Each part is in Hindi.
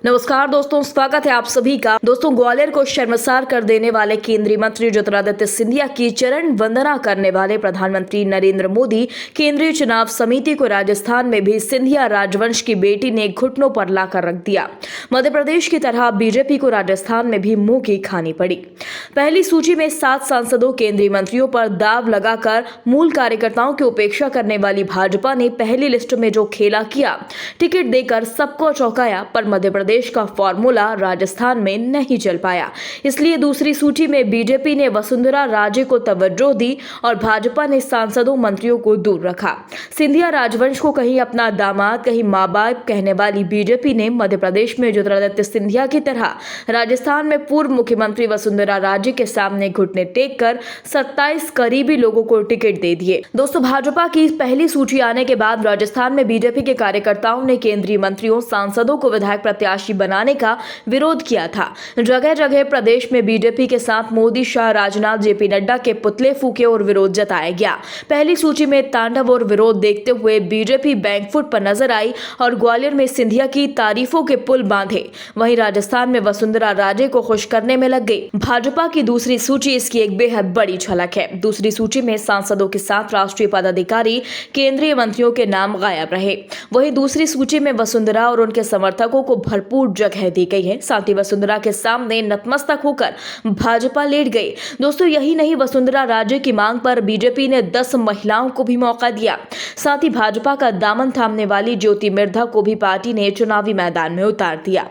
नमस्कार दोस्तों, स्वागत है आप सभी का। दोस्तों, ग्वालियर को शर्मसार कर देने वाले केंद्रीय मंत्री ज्योतिरादित्य सिंधिया की चरण वंदना करने वाले प्रधानमंत्री नरेंद्र मोदी केंद्रीय चुनाव समिति को राजस्थान में भी सिंधिया राजवंश की बेटी ने घुटनों पर लाकर रख दिया। मध्य प्रदेश की तरह बीजेपी को राजस्थान में भी मुंह की खानी पड़ी। पहली सूची में 7 सांसदों केंद्रीय मंत्रियों पर दाव लगाकर मूल कार्यकर्ताओं की उपेक्षा करने वाली भाजपा ने पहली लिस्ट में जो खेला किया, टिकट देकर सबको चौंकाया, पर मध्य प्रदेश का फॉर्मूला राजस्थान में नहीं चल पाया। इसलिए दूसरी सूची में बीजेपी ने वसुंधरा राजे को तवज्जो दी और भाजपा ने सांसदों मंत्रियों को दूर रखा। सिंधिया राजवंश को कहीं अपना दामाद, कहीं माँ बाप कहने वाली बीजेपी ने मध्य प्रदेश में ज्योतिरादित्य सिंधिया की तरह राजस्थान में पूर्व मुख्यमंत्री वसुंधरा राजे के सामने घुटने टेक कर 27 करीबी लोगों को टिकट दे दिए। दोस्तों, भाजपा की पहली सूची आने के बाद राजस्थान में बीजेपी के कार्यकर्ताओं ने केंद्रीय मंत्रियों, सांसदों को विधायक प्रत्याशी बनाने का विरोध किया था। जगह जगह प्रदेश में बीजेपी के साथ मोदी, शाह, राजनाथ, जेपी नड्डा के पुतले फूके और विरोध जताया गया। पहली सूची में तांडव और विरोध देखते हुए बीजेपी बैंकफुट पर नजर आई और ग्वालियर में सिंधिया की तारीफों के पुल बांधे। वहीं राजस्थान में वसुंधरा राजे को खुश करने में लग गई। भाजपा की दूसरी सूची इसकी एक बेहद बड़ी झलक है। दूसरी सूची में सांसदों के साथ राष्ट्रीय पदाधिकारी, केंद्रीय मंत्रियों के नाम गायब रहे। वहीं दूसरी सूची में वसुंधरा और उनके समर्थकों को भरपूर जगह दी गई है। साथ ही वसुंधरा के सामने नतमस्तक होकर भाजपा लेट गई। दोस्तों, यही नहीं, वसुंधरा राजे की मांग पर बीजेपी ने 10 महिलाओं को भी मौका दिया। साथ ही भाजपा का दामन थामने वाली ज्योति मिर्धा को भी पार्टी ने चुनावी मैदान में उतार दिया।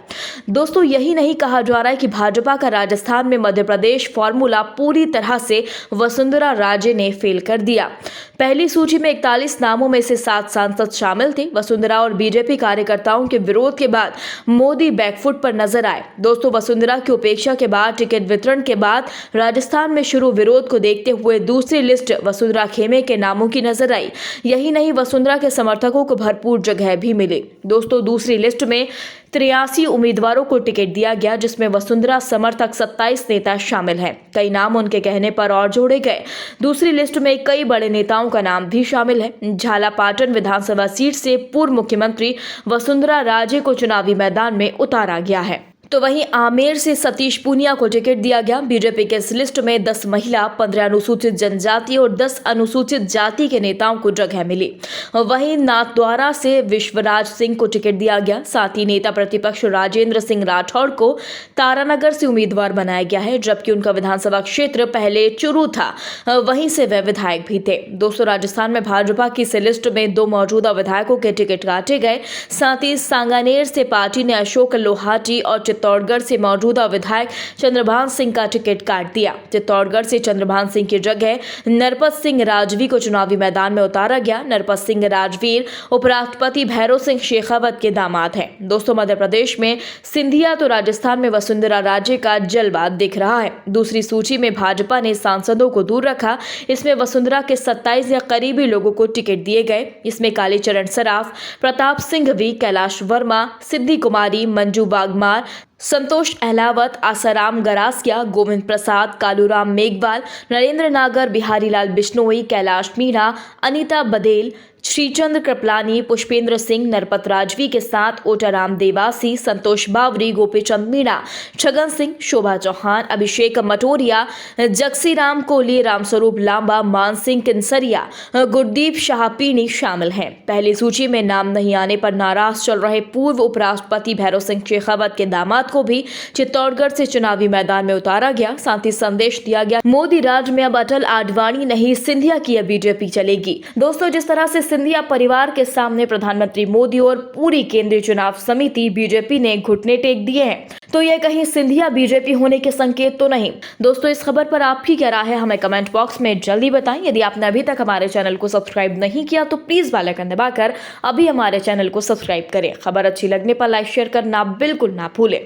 दोस्तों, यही नहीं, कहा जा रहा है कि भाजपा का राजस्थान में मध्य प्रदेश फॉर्मूला पूरी तरह से वसुंधरा राजे ने फेल कर दिया। पहली सूची में 41 नामों में से 7 सांसद शामिल थे। वसुंधरा और बीजेपी कार्यकर्ताओं के विरोध के बाद मोदी बैकफुट पर नजर आए। दोस्तों, वसुंधरा की उपेक्षा के बाद, टिकट वितरण के बाद राजस्थान में शुरू विरोध को देखते हुए दूसरी लिस्ट वसुंधरा खेमे के नामों की नजर आई। यही नहीं, वसुंधरा के समर्थकों को भरपूर जगह भी मिली। दोस्तों, दूसरी लिस्ट में 83 उम्मीदवारों को टिकट दिया गया, जिसमें वसुंधरा समर्थक 27 नेता शामिल हैं। कई नाम उनके कहने पर और जोड़े गए। दूसरी लिस्ट में कई बड़े नेताओं का नाम भी शामिल है। झालापाटन विधानसभा सीट से पूर्व मुख्यमंत्री वसुंधरा राजे को चुनावी मैदान में उतारा गया है। तो वहीं आमेर से सतीश पूनिया को टिकट दिया गया। बीजेपी के इस लिस्ट में 10 महिला, 15 अनुसूचित जनजाति और 10 अनुसूचित जाति के नेताओं को जगह मिली। वहीं नाथद्वारा से विश्वराज सिंह को टिकट दिया गया। साथ ही नेता प्रतिपक्ष राजेंद्र सिंह राठौड़ को तारानगर से उम्मीदवार बनाया गया है, जबकि उनका विधानसभा क्षेत्र पहले चुरू था, वहीं से वह विधायक भी थे। दोस्तों, राजस्थान में भाजपा की इस लिस्ट में 2 मौजूदा विधायकों के टिकट काटे गए। साथ ही सांगानेर से पार्टी ने अशोक लोहाटी और चित्तौड़गढ़ से मौजूदा विधायक चंद्रभान सिंह का टिकट काट दिया। चित्तौड़गढ़ से चंद्रभान सिंह की जगह नरपत सिंह राजवी को चुनावी मैदान में उतारा गया। नरपत सिंह राजवीर उपराष्ट्रपति भैरव सिंह शेखावत के दामाद हैं। दोस्तों, मध्य प्रदेश में सिंधिया तो राजस्थान में वसुंधरा राजे का जलवा दिख रहा है। दूसरी सूची में भाजपा ने सांसदों को दूर रखा। इसमें वसुंधरा के 27 या करीबी लोगों को टिकट दिए गए। इसमें कालीचरण सराफ, प्रताप सिंह वी, कैलाश वर्मा, सिद्धि कुमारी, मंजू बागमार, संतोष अहलावत, आसाराम गरासिया, गोविंद प्रसाद, कालूराम मेघवाल, नरेंद्र नागर, बिहारी लाल बिश्नोई, कैलाश मीणा, अनीता बदेल, श्रीचंद्र कृपलानी, पुष्पेंद्र सिंह, नरपत राजवी के साथ ओटाराम देवासी, संतोष बावरी, गोपीचंद मीणा, छगन सिंह, शोभा चौहान, अभिषेक मटोरिया, जगसीराम कोहली, रामस्वरूप लांबा, मानसिंह किन्सरिया, गुरदीप शाहपीनी शामिल हैं। पहली सूची में नाम नहीं आने पर नाराज चल रहे पूर्व उपराष्ट्रपति भैरव सिंह शेखावत के दामाद को भी चित्तौड़गढ़ से चुनावी मैदान में उतारा गया। साथ ही संदेश दिया गया, मोदी राज में अब अटल आडवाणी नहीं, सिंधिया की अब बीजेपी चलेगी। दोस्तों, जिस तरह से सिंधिया परिवार के सामने प्रधानमंत्री मोदी और पूरी केंद्रीय चुनाव समिति बीजेपी ने घुटने टेक दिए हैं, तो यह कहीं सिंधिया बीजेपी होने के संकेत तो नहीं। दोस्तों, इस खबर पर आपकी क्या राय है, हमें कमेंट बॉक्स में जल्दी बताएं। यदि आपने अभी तक हमारे चैनल को सब्सक्राइब नहीं किया तो प्लीज बेल आइकन दबाकर अभी हमारे चैनल को सब्सक्राइब करें। खबर अच्छी लगने पर लाइक शेयर करना बिल्कुल ना भूलें।